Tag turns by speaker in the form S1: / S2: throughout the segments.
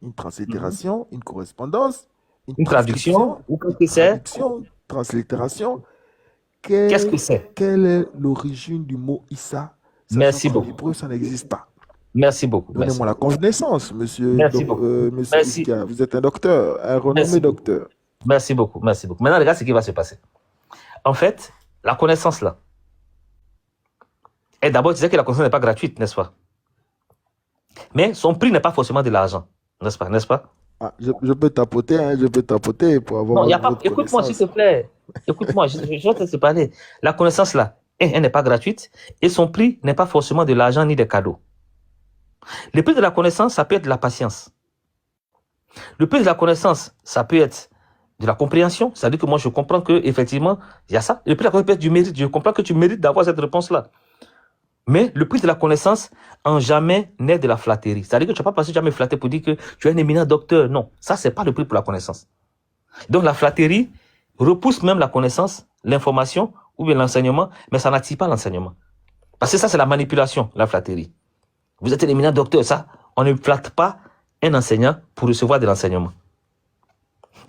S1: Une
S2: Mhm.
S1: translittération, une correspondance, une
S2: Une traduction,
S1: transcription,
S2: ou qu'est-ce
S1: une
S2: que c'est?
S1: traduction, translittération.
S2: Qu'est-ce que c'est?
S1: Quelle est l'origine du mot Issa, sachant
S2: Merci
S1: qu'en
S2: beaucoup.
S1: hébreu, ça n'existe pas?
S2: Merci beaucoup. Merci
S1: Donnez-moi la
S2: beaucoup.
S1: connaissance,
S2: Merci beaucoup.
S1: monsieur
S2: Merci.
S1: Iskia. Vous êtes un docteur, un renommé
S2: Merci beaucoup.
S1: docteur.
S2: Merci beaucoup. Merci beaucoup. Maintenant, regarde ce qui va se passer. En fait, la connaissance là. Et d'abord, tu sais que la connaissance n'est pas gratuite, n'est-ce pas? Mais son prix n'est pas forcément de l'argent, n'est-ce pas? N'est-ce pas?
S1: Ah, je peux tapoter, hein, je peux tapoter pour avoir
S2: Non, il n'y a pas.
S1: votre
S2: Écoute-moi, s'il te
S1: connaissance.
S2: plaît. Écoute-moi, je vais te laisser parler. La connaissance là, elle n'est pas gratuite et son prix n'est pas forcément de l'argent ni des cadeaux. Le prix de la connaissance, ça peut être de la patience. Le prix de la connaissance, ça peut être de la compréhension. C'est-à-dire que moi, je comprends qu'effectivement, il y a ça. Le prix de la connaissance peut être du mérite. Je comprends que tu mérites d'avoir cette réponse-là. Mais le prix de la connaissance, en jamais, n'est de la flatterie. C'est-à-dire que tu ne vas pas passer jamais flatté pour dire que tu es un éminent docteur. Non, ça, c'est pas le prix pour la connaissance. Donc, la flatterie repousse même la connaissance, l'information ou bien l'enseignement, mais ça n'attire pas l'enseignement. Parce que ça, c'est la manipulation, la flatterie. Vous êtes un éminent docteur, ça, on ne flatte pas un enseignant pour recevoir de l'enseignement.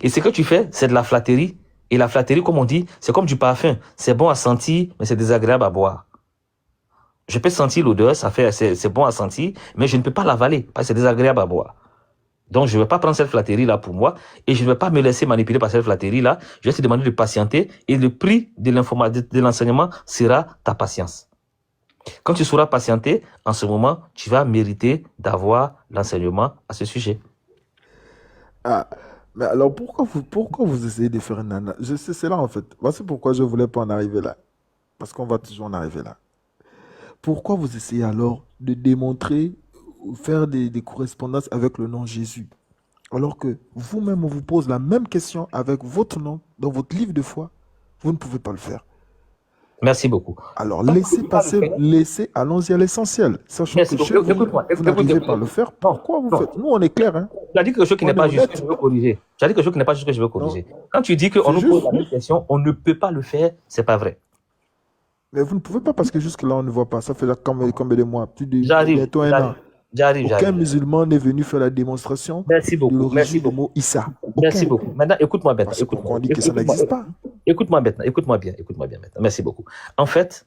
S2: Et ce que tu fais, c'est de la flatterie. Et la flatterie, comme on dit, c'est comme du parfum. C'est bon à sentir, mais c'est désagréable à boire. Je peux sentir l'odeur, c'est bon à sentir, mais je ne peux pas l'avaler parce que c'est désagréable à boire. Donc, je ne vais pas prendre cette flatterie-là pour moi et je ne vais pas me laisser manipuler par cette flatterie-là. Je vais te demander de patienter et le prix de l'enseignement sera ta patience. Quand tu sauras patienter, en ce moment, tu vas mériter d'avoir l'enseignement à ce sujet.
S1: Ah, mais alors pourquoi vous essayez de faire une analyse? Je sais, c'est là en fait. Voici pourquoi je ne voulais pas en arriver là. Parce qu'on va toujours en arriver là. Pourquoi vous essayez alors de démontrer ou faire des correspondances avec le nom Jésus? Alors que vous-même, on vous pose la même question avec votre nom dans votre livre de foi. Vous ne pouvez pas le faire.
S2: Merci beaucoup.
S1: Alors
S2: Tant que tu ne
S1: laissez
S2: peux pas le
S1: passer,
S2: faire,
S1: laissez, allons-y à l'essentiel. Sachant que
S2: merci
S1: chez
S2: beaucoup.
S1: vous,
S2: Écoute-moi,
S1: vous n'arrivez
S2: écoute-moi.
S1: pas à le faire.
S2: Non,
S1: Pourquoi vous
S2: non.
S1: faites? Nous, on est clair, hein?
S2: Tu as dit quelque chose qui n'est
S1: On est
S2: pas juste que je
S1: honnête.
S2: veux corriger. Tu as dit quelque chose qui n'est pas juste que je veux
S1: Non,
S2: corriger. Quand tu dis qu'on
S1: c'est
S2: nous pose
S1: juste.
S2: la même question, on ne peut pas le faire, c'est pas vrai.
S1: Mais vous ne pouvez pas parce que jusque-là, on ne voit pas. Ça fait déjà combien de mois? Plus de
S2: J'arrive,
S1: bientôt un an.
S2: j'arrive, j'arrive,
S1: Aucun
S2: j'arrive.
S1: musulman n'est venu faire la démonstration
S2: Merci
S1: de
S2: beaucoup, merci
S1: l'origine du
S2: beaucoup,
S1: mot Issa.
S2: merci
S1: Aucun.
S2: beaucoup. Maintenant, écoute-moi maintenant,
S1: Voici
S2: écoute-moi,
S1: pourquoi on dit que ça
S2: écoute-moi,
S1: n'existe pas.
S2: écoute-moi maintenant, écoute-moi bien maintenant. Merci beaucoup. En fait,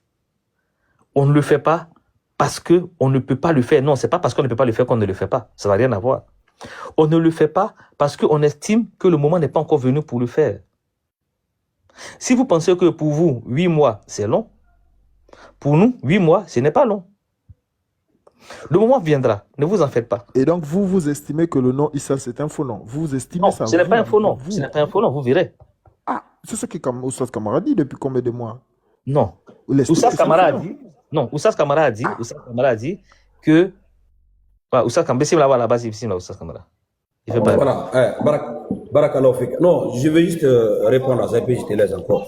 S2: on ne le fait pas parce que on ne peut pas le faire. Non, c'est pas parce qu'on ne peut pas le faire qu'on ne le fait pas. Ça n'a rien à voir. On ne le fait pas parce qu'on estime que le moment n'est pas encore venu pour le faire. Si vous pensez que pour vous, 8 mois, c'est long, pour nous, 8 mois, ce n'est pas long. Le moment viendra, ne vous en faites pas.
S1: Et donc, vous estimez que le nom Issa, c'est un faux nom. Vous estimez
S2: Non,
S1: ça,
S2: ce n'est pas un faux nom. Ce
S1: vous.
S2: n'est pas un faux nom, vous verrez.
S1: Ah, c'est ce que Oustaz Kamara dit depuis combien de mois?
S2: Non.
S1: Il estime
S2: Oussas
S1: que c'est un
S2: Kamara
S1: faux
S2: a
S1: nom.
S2: dit, non,
S1: Ah,
S2: Oussas Kamara a dit que, Oussas Kamara, bismillah, voilà, basi, bismillah, Oussas Kamara. Il fait pas.
S3: Voilà, Barakallahu fik. Non, je vais juste répondre à ça et puis je te laisse encore.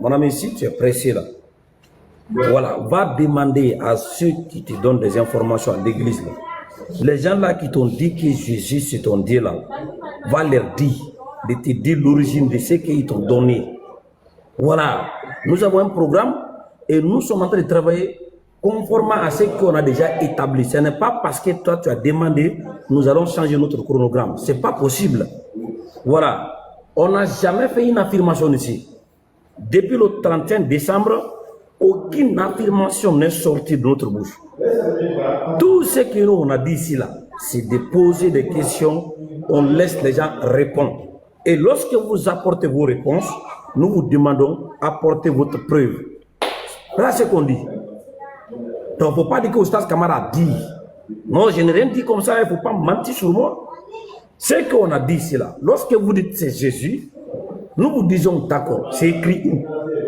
S3: Mon ami, si tu es pressé là, voilà, va demander à ceux qui te donnent des informations à l'église là. Les gens là qui t'ont dit que Jésus c'est ton Dieu là, va leur dire, de te dire l'origine de ce qu'ils t'ont donné. Voilà, nous avons un programme et nous sommes en train de travailler conformément à ce qu'on a déjà établi. Ce n'est pas parce que toi tu as demandé, nous allons changer notre chronogramme. Ce n'est pas possible. Voilà, on n'a jamais fait une affirmation ici. Depuis le 31 décembre, aucune affirmation n'est sortie de notre bouche. Tout ce que nous on a dit ici là, c'est de poser des questions, on laisse les gens répondre. Et lorsque vous apportez vos réponses, nous vous demandons apporter votre preuve. Voilà ce qu'on dit. Donc, il ne faut pas dire que Oustaz Kamara a dit. Non, je n'ai rien dit comme ça, il ne faut pas mentir sur moi. Ce qu'on a dit ici là, lorsque vous dites c'est Jésus, nous vous disons d'accord, c'est écrit où?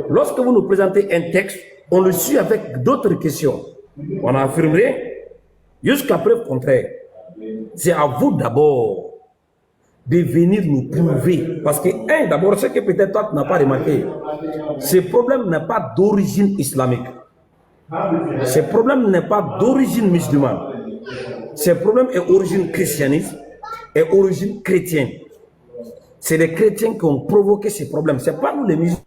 S3: Lorsque vous nous présentez un texte, on le suit avec d'autres questions. On affirmerait jusqu'à preuve contraire. C'est à vous d'abord de venir nous prouver. Parce que, d'abord, ce que peut-être toi tu n'as pas remarqué, ce problème n'est pas d'origine islamique. Ce problème n'est pas d'origine musulmane. Ce problème est d'origine christianiste et d'origine chrétienne. C'est les chrétiens qui ont provoqué ces problèmes. Ce n'est pas nous les musulmans.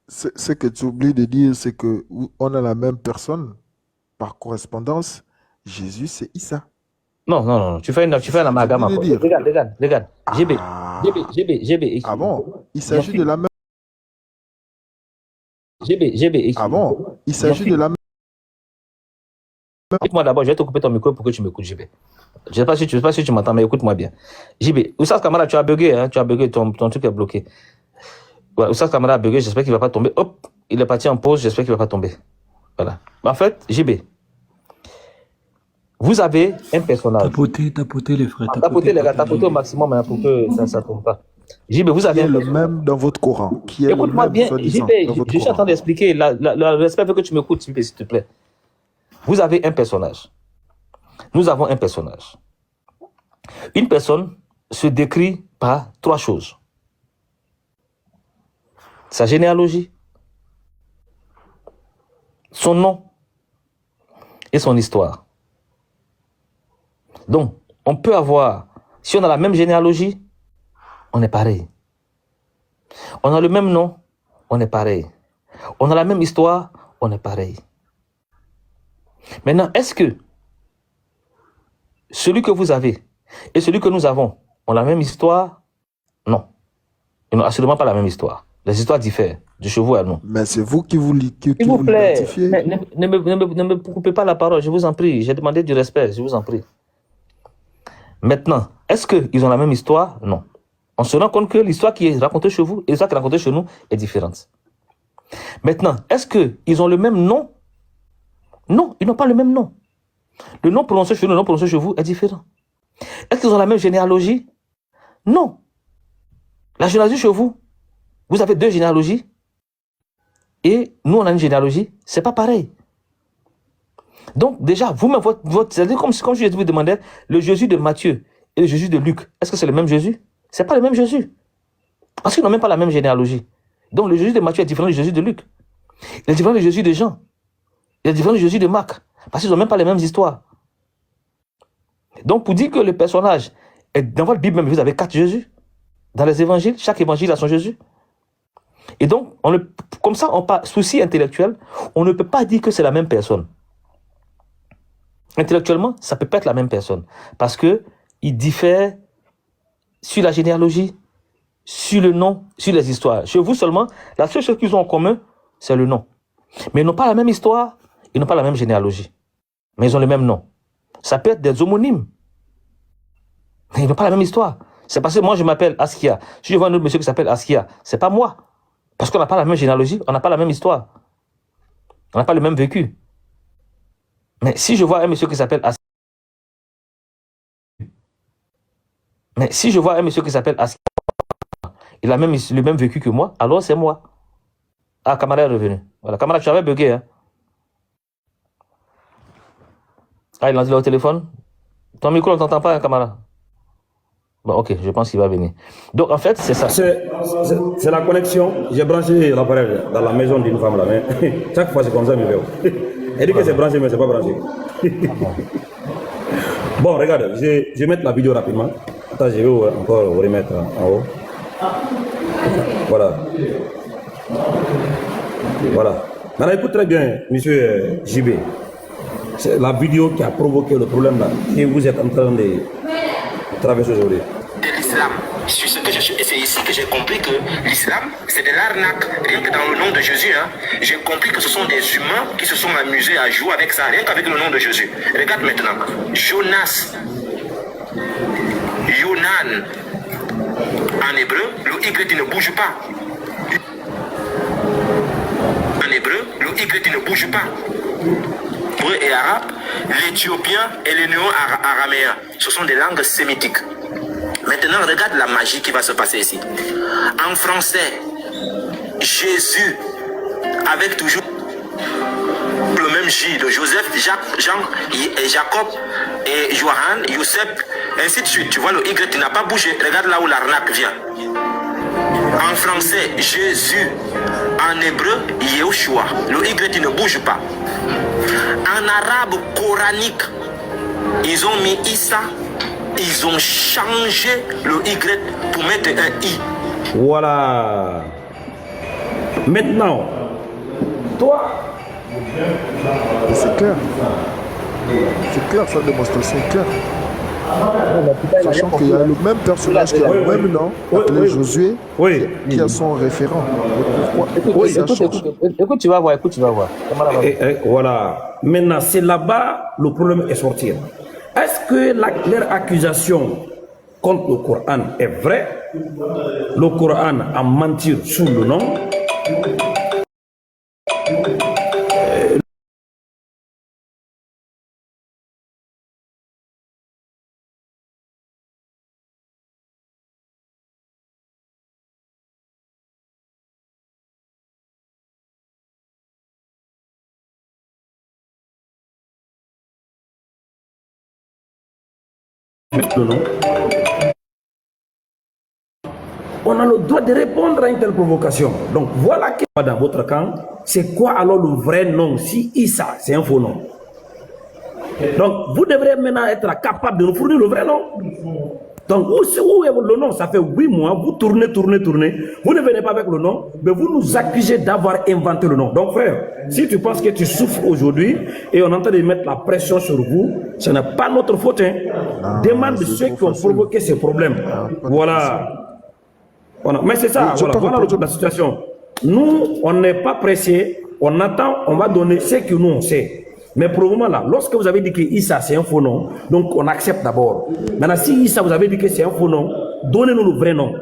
S1: ce que tu oublies de dire, c'est que on a la même personne par correspondance. Jésus, c'est Issa.
S2: Non, non, non, tu fais un amalgame
S1: venez de
S2: encore.
S1: dire.
S2: Regarde. GB,
S1: Ah,
S2: GB,
S1: ah bon? Il
S2: Bien
S1: s'agit de
S2: sûr.
S1: la même.
S2: GB,
S1: Ah bon? Il
S2: bien
S1: s'agit de
S2: sûr.
S1: la même.
S2: Écoute-moi d'abord, je vais te couper ton micro pour que tu m'écoutes, GB. Je sais pas si tu m'entends, mais écoute-moi bien. JB, Oussas Kamara, tu as bugué, hein, ton truc est bloqué. Ouais, Oussas Kamara a bugué, j'espère qu'il va pas tomber. Hop, il est parti en pause, j'espère qu'il va pas tomber. Voilà. En fait, JB, vous avez un personnage.
S4: Tapoter les frères.
S2: Tapotez les gars, tapotez au maximum hein, pour que ça ne tombe pas. JB, vous
S1: Qui
S2: avez
S1: est
S2: un
S1: le
S2: personnage.
S1: même dans votre Coran? Qui est le
S2: Écoute-moi
S1: même,
S2: bien,
S1: soi-disant,
S2: JB,
S1: dans votre
S2: je suis en train
S1: Coran?
S2: d'expliquer. Le respect veut que tu m'écoutes, s'il te plaît. Vous avez un personnage. Nous avons un personnage. Une personne se décrit par 3 choses. Sa généalogie, son nom et son histoire. Donc, on peut avoir, si on a la même généalogie, on est pareil. On a le même nom, on est pareil. On a la même histoire, on est pareil. Maintenant, est-ce que celui que vous avez et celui que nous avons ont la même histoire? Non. Ils n'ont absolument pas la même histoire. Les histoires diffèrent de chez vous à nous.
S1: Mais c'est vous qui vous
S2: S'il vous plaît,
S1: l'identifiez.
S2: ne me coupez pas la parole, je vous en prie. J'ai demandé du respect, je vous en prie. Maintenant, est-ce qu'ils ont la même histoire? Non. On se rend compte que l'histoire qui est racontée chez vous et l'histoire qui est racontée chez nous est différente. Maintenant, est-ce qu'ils ont le même nom? Non, ils n'ont pas le même nom. Le nom prononcé chez nous, le nom prononcé chez vous est différent. Est-ce qu'ils ont la même généalogie? Non. La généalogie chez vous, vous avez 2 généalogies et nous, on a une généalogie. C'est pas pareil. Donc, déjà, vous-même, c'est-à-dire comme je vous demandais, le Jésus de Matthieu et le Jésus de Luc, est-ce que c'est le même Jésus? C'est pas le même Jésus. Parce qu'ils n'ont même pas la même généalogie. Donc, le Jésus de Matthieu est différent du Jésus de Luc. Il est différent du Jésus de Jean. Il est différent du Jésus de Marc. Parce qu'ils n'ont même pas les mêmes histoires. Donc, pour dire que le personnage est dans votre Bible, même, vous avez 4 Jésus. Dans les évangiles, chaque évangile a son Jésus. Et donc, comme ça, par souci intellectuel, on ne peut pas dire que c'est la même personne. Intellectuellement, ça ne peut pas être la même personne. Parce qu'ils diffèrent sur la généalogie, sur le nom, sur les histoires. Chez vous seulement, la seule chose qu'ils ont en commun, c'est le nom. Mais ils n'ont pas la même histoire, ils n'ont pas la même généalogie. Mais ils ont le même nom. Ça peut être des homonymes. Mais ils n'ont pas la même histoire. C'est parce que moi, je m'appelle Askia. Si je vois un autre monsieur qui s'appelle Askia, c'est pas moi. Parce qu'on n'a pas la même généalogie, on n'a pas la même histoire. On n'a pas le même vécu. Mais si je vois un monsieur qui s'appelle Askia, il a le même vécu que moi, alors c'est moi. Ah, Camara est revenu. Voilà, Camara, tu avais bugué, hein? Ah, il a au téléphone. Ton micro, on ne t'entend pas, hein, Camara? Bon, ok, je pense qu'il va venir. Donc, en fait, c'est ça.
S3: C'est la connexion. J'ai branché l'appareil dans la maison d'une femme là. Mais chaque fois, c'est comme ça, mais elle dit que c'est branché, mais c'est pas branché. Bon, regarde, je vais mettre la vidéo rapidement. Attends, je vais encore remettre en haut. Voilà. Voilà. Maintenant, écoute très bien, monsieur JB. C'est la vidéo qui a provoqué le problème là, que vous êtes en train de traverser aujourd'hui.
S5: De l'islam. C'est ici que j'ai compris que l'islam, c'est de l'arnaque. Rien que dans le nom de Jésus, hein, j'ai compris que ce sont des humains qui se sont amusés à jouer avec ça, rien qu'avec le nom de Jésus. Regarde maintenant. Jonas, Yonan, en hébreu, le Y ne bouge pas. En hébreu, le Y ne bouge pas. Hébreu et arabe, l'éthiopien et le néo-araméen, ce sont des langues sémitiques. Maintenant, regarde la magie qui va se passer ici. En français, Jésus, avec toujours le même J de Joseph, Jacques, Jean, et Jacob, et Johan, Youssef, ainsi de suite. Tu vois, le Y n'a pas bougé. Regarde là où l'arnaque vient. En français, Jésus. En hébreu, Yehoshua. Le Y ne bouge pas. En arabe coranique, ils ont mis Issa. Ils ont changé le Y pour mettre un I.
S3: Voilà. Maintenant, toi.
S1: C'est clair. C'est clair, sa démonstration est claire. Sachant qu'il y a le même personnage qui a le même nom,
S3: Oui,
S1: appelé
S3: oui.
S1: Josué,
S3: Oui.
S1: qui a son référent. Mais pourquoi
S3: Oui,
S1: ça change?
S2: Écoute, tu vas voir, écoute, tu vas voir.
S3: Voilà. Maintenant, c'est là-bas le problème est sorti. Est-ce que leur accusation contre le Coran est vraie? Le Coran a menti sous le nom. Le nom. On a le droit de répondre à une telle provocation. Donc voilà que dans votre camp, c'est quoi alors le vrai nom? Si Issa, c'est un faux nom. Donc vous devrez maintenant être capable de nous fournir le vrai nom. Donc où est le nom? Ça fait 8 mois, vous tournez. Vous ne venez pas avec le nom, mais vous nous accusez d'avoir inventé le nom. Donc frère, si tu penses que tu souffres aujourd'hui et on est en train de mettre la pression sur vous, ce n'est pas notre faute. Hein. Demande de ceux qui ont provoqué ces problèmes. Voilà. Mais c'est ça, voilà la situation. Nous, on n'est pas pressés, on attend, on va donner ce que nous on sait. Mais pour le moment là, lorsque vous avez dit que Issa c'est un faux nom, donc on accepte d'abord. Maintenant, si Issa vous avez dit que c'est un faux nom, donnez-nous le vrai nom.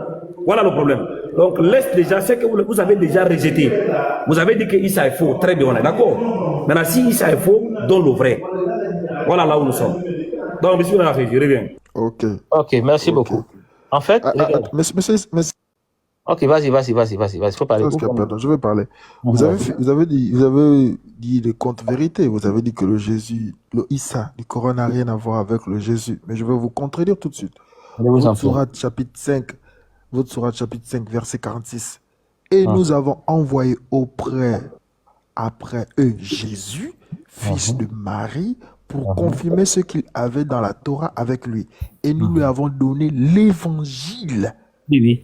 S3: Voilà le problème. Donc laisse déjà ce que vous avez déjà rejeté. Vous avez dit que Issa est faux, très bien, on est d'accord. Maintenant, si Issa est faux, donne le vrai. Voilà là où nous sommes. Donc, monsieur je reviens.
S2: Ok, merci beaucoup. En fait,
S1: Monsieur,
S2: ok, vas-y, faut parler.
S1: pardon, je vais parler. Vous avez dit les contre-vérités. Vous avez dit que le Issa du Coran n'a rien à voir avec le Jésus. Mais je vais vous contredire tout de suite. Votre sourate chapitre 5, verset 46. Et nous avons envoyé après eux Jésus, fils de Marie, pour confirmer ce qu'il avait dans la Torah avec lui. Et nous lui avons donné l'évangile.
S2: Oui.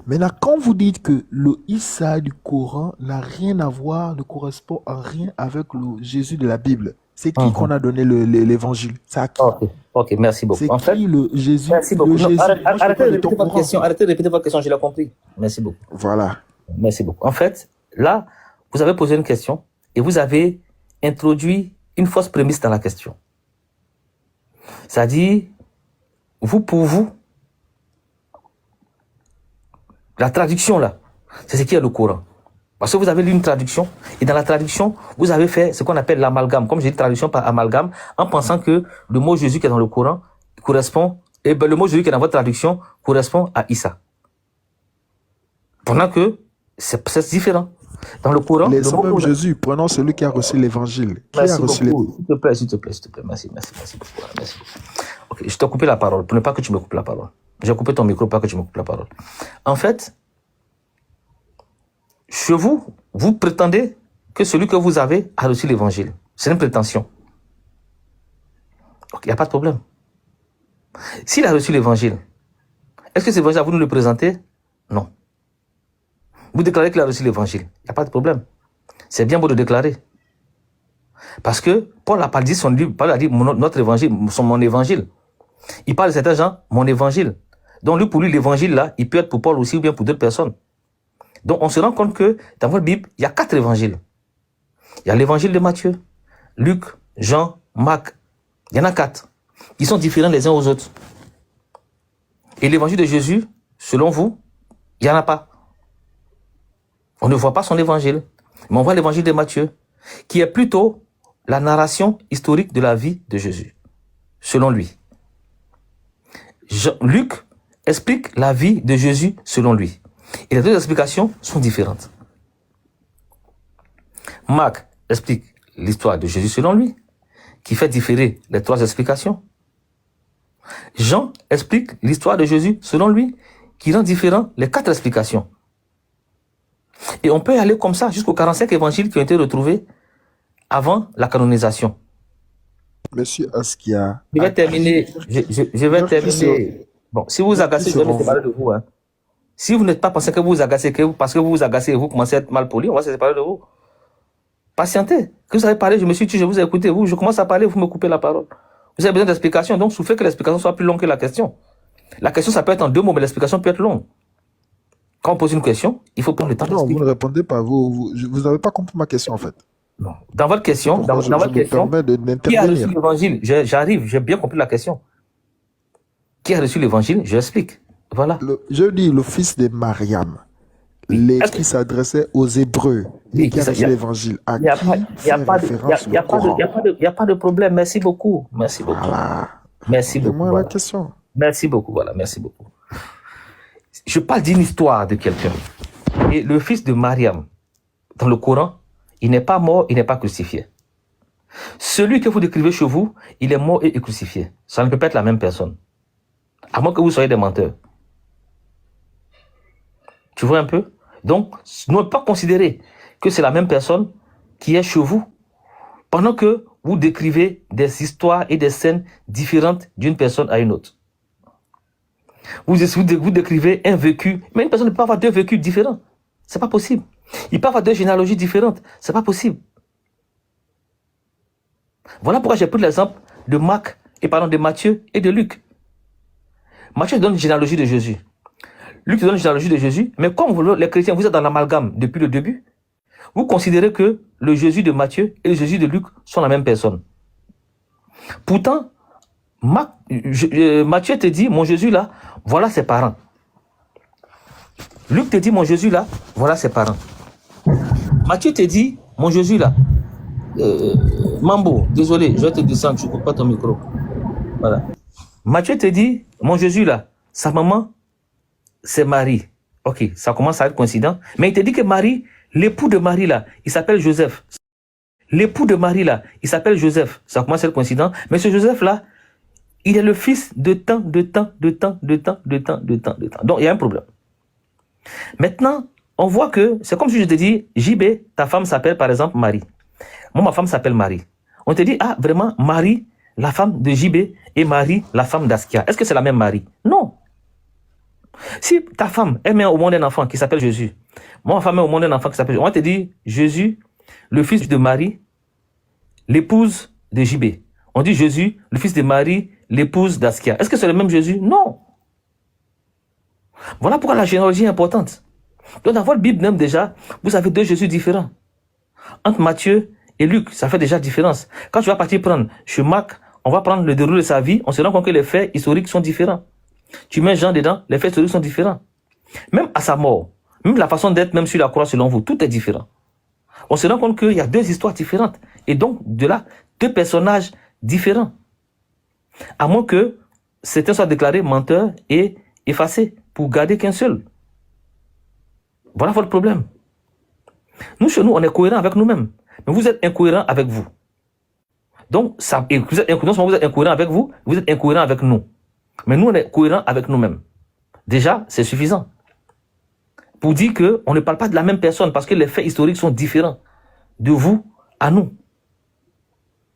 S1: Maintenant, quand vous dites que le Issa du Coran n'a rien à voir, ne correspond à rien avec le Jésus de la Bible, c'est qui qu'on a donné l'évangile? C'est à qui?
S2: Ok, merci beaucoup.
S1: C'est qui le Jésus?
S2: Merci beaucoup. Arrêtez de répéter votre question, je l'ai compris. Merci beaucoup.
S1: Voilà.
S2: Merci beaucoup. En fait, là, vous avez posé une question et vous avez introduit une fausse prémisse dans la question. C'est-à-dire, pour vous, la traduction là, c'est ce qui est le Coran. Parce que vous avez lu une traduction, et dans la traduction, vous avez fait ce qu'on appelle l'amalgame. Comme j'ai dit, traduction par amalgame, en pensant que le mot Jésus qui est dans le Coran correspond, le mot Jésus qui est dans votre traduction correspond à Issa. Pendant que c'est différent. Dans le Coran,
S1: le mot Jésus, prenons celui qui a reçu l'évangile.
S2: S'il te plaît. Merci beaucoup. Ok, je t'ai coupé la parole, pour ne pas que tu me coupes la parole. J'ai coupé ton micro, pas que tu me coupes la parole. En fait, chez vous, vous prétendez que celui que vous avez a reçu l'évangile. C'est une prétention. Donc, il n'y a pas de problème. S'il a reçu l'évangile, est-ce que cet évangile, vous nous le présentez? Non. Vous déclarez qu'il a reçu l'évangile. Il n'y a pas de problème. C'est bien beau de déclarer. Parce que Paul n'a pas dit son livre, Paul a dit notre évangile, mon évangile. Il parle de certains gens, mon évangile. Donc, lui, pour lui, l'évangile, là, il peut être pour Paul aussi ou bien pour d'autres personnes. Donc, on se rend compte que dans votre Bible, il y a 4 évangiles. Il y a l'évangile de Matthieu, Luc, Jean, Marc. Il y en a 4. Ils sont différents les uns aux autres. Et l'évangile de Jésus, selon vous, il n'y en a pas. On ne voit pas son évangile. Mais on voit l'évangile de Matthieu, qui est plutôt la narration historique de la vie de Jésus, selon lui. Luc explique la vie de Jésus selon lui. Et les deux explications sont différentes. Marc explique l'histoire de Jésus selon lui, qui fait différer les 3 explications. Jean explique l'histoire de Jésus selon lui, qui rend différent les 4 explications. Et on peut aller comme ça jusqu'aux 45 évangiles qui ont été retrouvés avant la canonisation.
S1: Monsieur Askia.
S2: Je vais terminer. Je vais terminer. Bon, si vous vous agacez, je vais me séparer de vous. Hein. Si vous n'êtes pas pensé que vous vous agacez, parce que vous vous agacez et vous commencez à être mal poli, on va se séparer de vous. Patientez. Que vous avez parlé, je me suis tué, je vous ai écouté. Je commence à parler, vous me coupez la parole. Vous avez besoin d'explications, donc souffrez que l'explication soit plus longue que la question. La question, ça peut être en 2 mots, mais l'explication peut être longue. Quand on pose une question, il faut prendre le temps
S1: Non, vous
S2: d'expliquer.
S1: ne répondez pas. Vous n'avez pas compris ma question, en fait.
S2: Non. Dans votre question,
S1: Pourquoi
S2: dans
S1: je
S2: votre
S1: me
S2: question,
S1: permets
S2: qui a reçu
S1: d'intervenir?
S2: l'évangile? J'arrive, j'ai bien compris la question. Qui a reçu l'évangile? Je explique. Voilà.
S1: Je dis le fils de Mariam,
S2: Oui. Est-ce
S1: qui
S2: que
S1: s'adressait aux Hébreux
S2: oui,
S1: et qui a reçu l'évangile, à
S2: il n'y a
S1: qui
S2: pas, il y a
S1: fait
S2: pas de,
S1: référence
S2: il y a
S1: le
S2: pas de,
S1: Coran?
S2: il y a pas de problème. Merci beaucoup. Merci beaucoup.
S1: Voilà.
S2: Merci beaucoup.
S1: Posez-moi la
S2: Voilà.
S1: question.
S2: Merci beaucoup. Voilà. Merci beaucoup. Je parle d'une histoire de quelqu'un. Et le fils de Mariam, dans le Coran, il n'est pas mort, il n'est pas crucifié. Celui que vous décrivez chez vous, il est mort et est crucifié. Ça ne peut pas être la même personne. À moins que vous soyez des menteurs. Tu vois un peu? Donc, ne pas considérer que c'est la même personne qui est chez vous, pendant que vous décrivez des histoires et des scènes différentes d'une personne à une autre. Vous décrivez un vécu, mais une personne ne peut pas avoir 2 vécus différents. C'est pas possible. Il peut avoir 2 généalogies différentes. C'est pas possible. Voilà pourquoi j'ai pris l'exemple de Marc, et pardon, de Matthieu et de Luc. Matthieu donne une généalogie de Jésus. Luc donne une généalogie de Jésus, mais comme vous, les chrétiens, vous êtes dans l'amalgame depuis le début, vous considérez que le Jésus de Matthieu et le Jésus de Luc sont la même personne. Pourtant, Matthieu te dit, mon Jésus là, voilà ses parents. Luc te dit, mon Jésus là, voilà ses parents. Matthieu te dit, mon Jésus là, Mambo, désolé, je vais te descendre, je ne coupe pas ton micro. Voilà. Matthieu te dit, mon Jésus là, sa maman, c'est Marie. Ok, ça commence à être coïncident. Mais il te dit que Marie, l'époux de Marie là, il s'appelle Joseph. L'époux de Marie là, il s'appelle Joseph. Ça commence à être coïncident. Mais ce Joseph là, il est le fils de tant. Donc il y a un problème. Maintenant, on voit que c'est comme si je te dis, JB, ta femme s'appelle par exemple Marie. Moi, ma femme s'appelle Marie. On te dit, ah, vraiment, Marie, la femme de JB, et Marie, la femme d'Askia. Est-ce que c'est la même Marie? Non. Si ta femme, elle met au monde un enfant qui s'appelle Jésus, moi, ma femme met au monde un enfant qui s'appelle Jésus, on te dit, Jésus, le fils de Marie, l'épouse de JB. On dit Jésus, le fils de Marie, l'épouse d'Askia. Est-ce que c'est le même Jésus? Non. Voilà pourquoi la généalogie est importante. Donc, dans votre Bible même déjà, vous avez 2 Jésus différents. Entre Matthieu et Luc, ça fait déjà différence. Quand tu vas partir prendre chez Marc, on va prendre le déroulé de sa vie, on se rend compte que les faits historiques sont différents. Tu mets Jean dedans, les faits historiques sont différents. Même à sa mort, même la façon d'être, même sur la croix selon vous, tout est différent. On se rend compte qu'il y a 2 histoires différentes. Et donc, de là, 2 personnages différents. À moins que certains soient déclarés menteurs et effacés pour garder qu'un seul. Voilà votre problème. Nous, chez nous, on est cohérent avec nous-mêmes. Mais vous êtes incohérent avec vous. Donc, vous êtes incohérent avec vous, vous êtes incohérent avec nous. Mais nous, on est cohérent avec nous-mêmes. Déjà, c'est suffisant. Pour dire qu'on ne parle pas de la même personne parce que les faits historiques sont différents de vous à nous.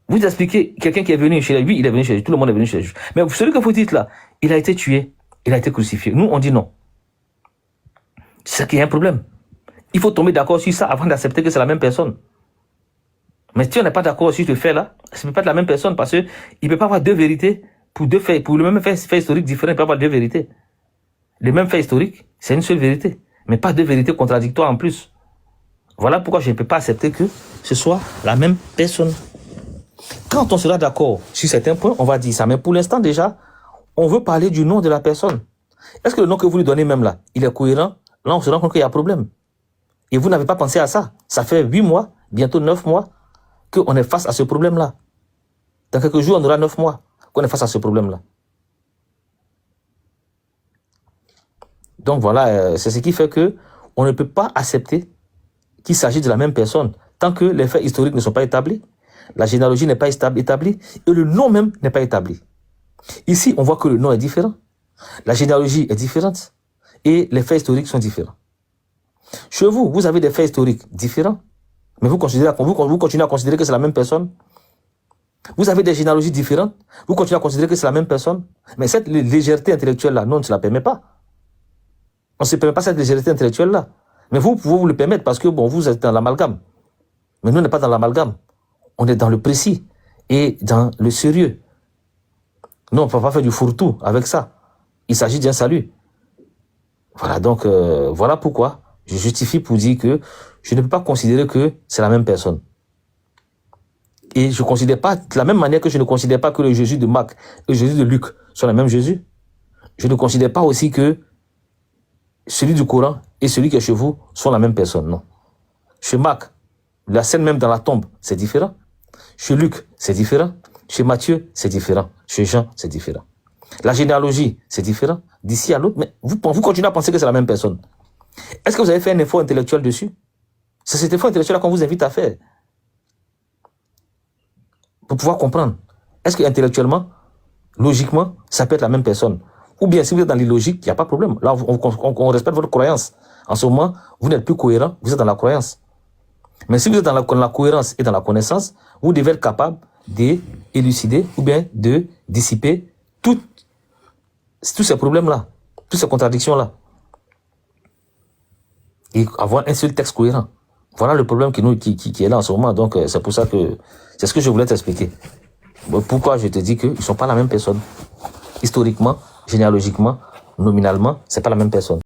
S2: Vous expliquez quelqu'un qui est venu chez lui, il est venu chez lui, tout le monde est venu chez lui. Mais celui que vous dites là, il a été tué, il a été crucifié. Nous, on dit non. C'est ça qui est un problème. Il faut tomber d'accord sur ça avant d'accepter que c'est la même personne. Mais si on n'est pas d'accord sur ce fait-là, ce ne peut pas être la même personne parce qu'il ne peut pas avoir 2 vérités pour 2 faits. Pour le même fait historique différent, il peut avoir 2 vérités. Le même fait historique, c'est une seule vérité, mais pas 2 vérités contradictoires en plus. Voilà pourquoi je ne peux pas accepter que ce soit la même personne. Quand on sera d'accord sur certains points, on va dire ça. Mais pour l'instant déjà, on veut parler du nom de la personne. Est-ce que le nom que vous lui donnez même là, il est cohérent? Là, on se rend compte qu'il y a un problème. Et vous n'avez pas pensé à ça. Ça fait 8 mois, bientôt 9 mois, qu'on est face à ce problème-là. Dans quelques jours, on aura 9 mois qu'on est face à ce problème-là. Donc voilà, c'est ce qui fait que on ne peut pas accepter qu'il s'agit de la même personne tant que les faits historiques ne sont pas établis, la généalogie n'est pas établie et le nom même n'est pas établi. Ici, on voit que le nom est différent, la généalogie est différente et les faits historiques sont différents. Chez vous, vous avez des faits historiques différents, mais vous continuez à considérer que c'est la même personne. Vous avez des généalogies différentes, vous continuez à considérer que c'est la même personne. Mais cette légèreté intellectuelle-là, non, on ne se la permet pas. On ne se permet pas cette légèreté intellectuelle-là. Mais vous pouvez vous le permettre parce que bon, vous êtes dans l'amalgame. Mais nous, on n'est pas dans l'amalgame. On est dans le précis et dans le sérieux. Non, on ne peut pas faire du fourre-tout avec ça. Il s'agit d'un salut. Voilà, donc, voilà pourquoi je justifie pour dire que je ne peux pas considérer que c'est la même personne. Et je ne considère pas, de la même manière que je ne considère pas que le Jésus de Marc et le Jésus de Luc sont le même Jésus, je ne considère pas aussi que celui du Coran et celui qui est chez vous sont la même personne, non. Chez Marc, la scène même dans la tombe, c'est différent. Chez Luc, c'est différent. Chez Matthieu, c'est différent. Chez Jean, c'est différent. La généalogie, c'est différent. D'ici à l'autre, mais vous continuez à penser que c'est la même personne. Est-ce que vous avez fait un effort intellectuel dessus? C'est cet effort intellectuel qu'on vous invite à faire. Pour pouvoir comprendre. Est-ce que intellectuellement, logiquement, ça peut être la même personne? Ou bien si vous êtes dans l'illogique, il n'y a pas de problème. Là, on respecte votre croyance. En ce moment, vous n'êtes plus cohérent, vous êtes dans la croyance. Mais si vous êtes dans la cohérence et dans la connaissance, vous devez être capable d'élucider ou bien de dissiper tous ces problèmes-là, toutes ces contradictions-là. Et avoir un seul texte cohérent. Voilà le problème qui est là en ce moment. Donc, c'est pour ça que c'est ce que je voulais t'expliquer. Pourquoi je te dis qu'ils ne sont pas la même personne. Historiquement, généalogiquement, nominalement, c'est pas la même personne.